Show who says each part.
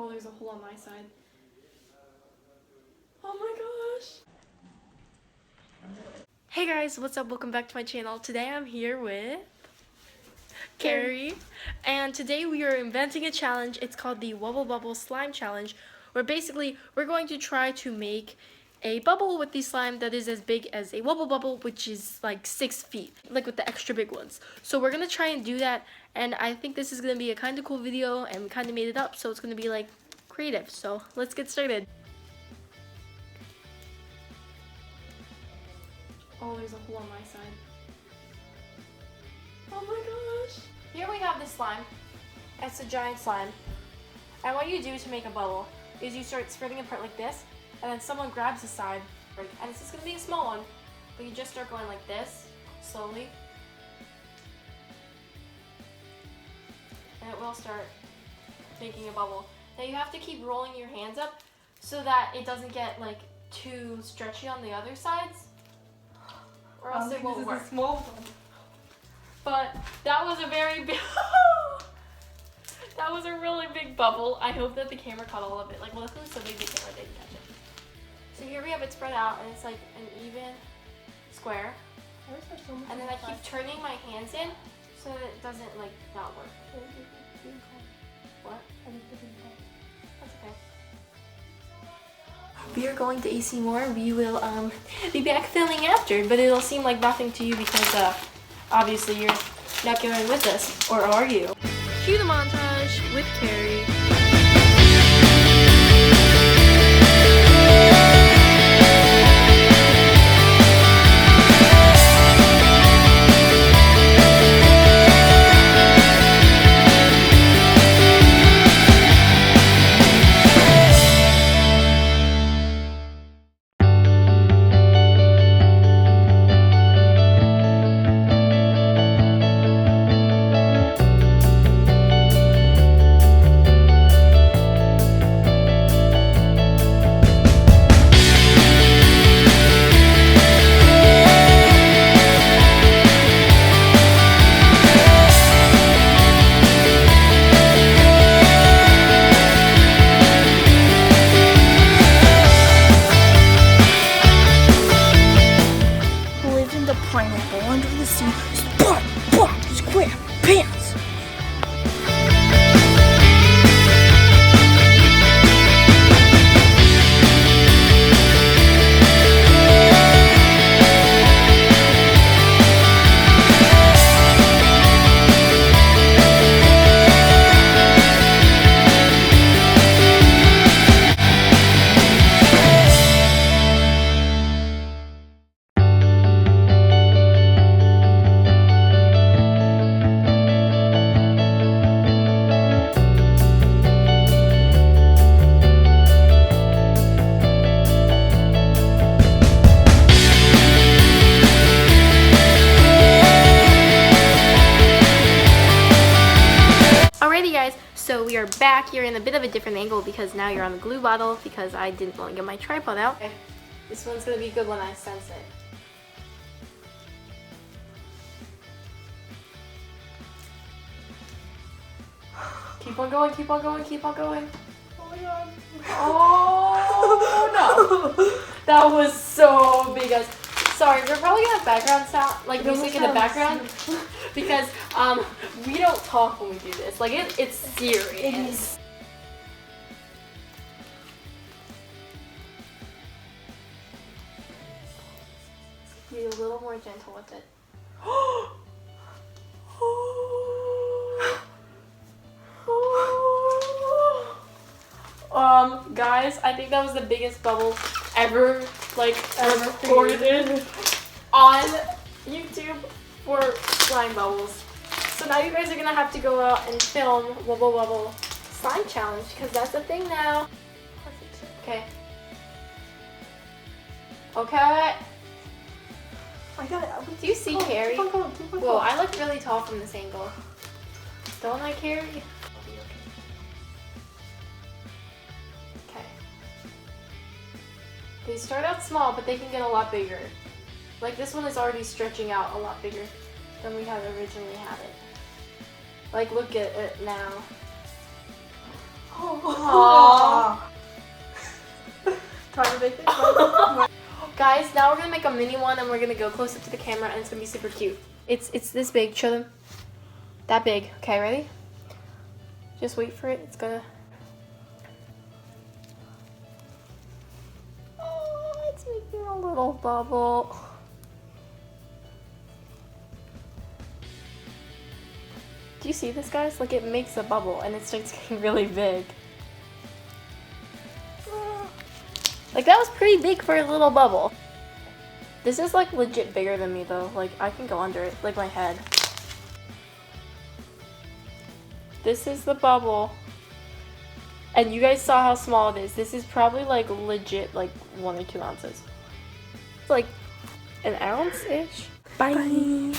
Speaker 1: Oh, there's a hole on my side. Oh my gosh. Hey guys, what's up? Welcome back to my channel. Today I'm here with Carrie, and today we are inventing a challenge. It's called the Wubble Bubble Slime Challenge, where basically we're going to try to make a bubble with the slime that is as big as a Wubble Bubble, which is like 6 feet, like with the extra big ones. So we're gonna try and do that, and I think this is gonna be a kind of cool video, and we kind of made it up, so it's gonna be like creative. So let's get started. Oh, there's a hole on my side. Oh my gosh. Here we have the slime. It's a giant slime. And what you do to make a bubble is you start spreading it apart like this, and then someone grabs the side, and this is going to be a small one, but you just start going like this, slowly. And it will start making a bubble. Now you have to keep rolling your hands up so that it doesn't get like too stretchy on the other sides, or else it won't work.
Speaker 2: This is a small one.
Speaker 1: But that was a very big that was a really big bubble. I hope that the camera caught all of it. Like, well, this was so big the camera didn't catch it. So here we have it spread out, and it's like an even square. And then I keep turning my hands in so that it doesn't like not work. What? That's okay. We are going to AC more. We will be back filming after, but it'll seem like nothing to you because obviously you're not going with us, or are you? Cue the montage with Carrie.
Speaker 2: Pineapple under the sea, square pants.
Speaker 1: Alrighty guys, so we are back. You're in a bit of a different angle because now you're on the glue bottle because I didn't want to get my tripod out. Okay. This one's going to be good when I sense it. Keep on going, keep on going, keep on going.
Speaker 2: Oh my god.
Speaker 1: Oh no! That was so big, guys. Sorry, we're probably gonna have background sound, like music in the background, because we don't talk when we do this. Like it's serious. It is. Be a little more gentle with it. Guys, I think that was the biggest bubble ever recorded on YouTube for slime bubbles. So now you guys are gonna have to go out and film Wubble Bubble Slime Challenge because that's the thing now. Okay. Okay.
Speaker 2: I got it.
Speaker 1: Do you see Carrie? Whoa, I look really tall from this angle. Don't I, Carrie? They start out small, but they can get a lot bigger. Like this one is already stretching out a lot bigger than we had originally had it. Like look at it now. Oh. Guys, now we're gonna make a mini one and we're gonna go close up to the camera and it's gonna be super cute. It's this big. Show them. That big. Okay, ready? Just wait for it. It's gonna. Oh, it's making a little bubble. Do you see this, guys? Like, it makes a bubble and it starts getting really big. Like, that was pretty big for a little bubble. This is like legit bigger than me though. Like, I can go under it, like my head. This is the bubble. And you guys saw how small it is. This is probably like legit like 1 or 2 ounces. It's like an ounce-ish. Bye.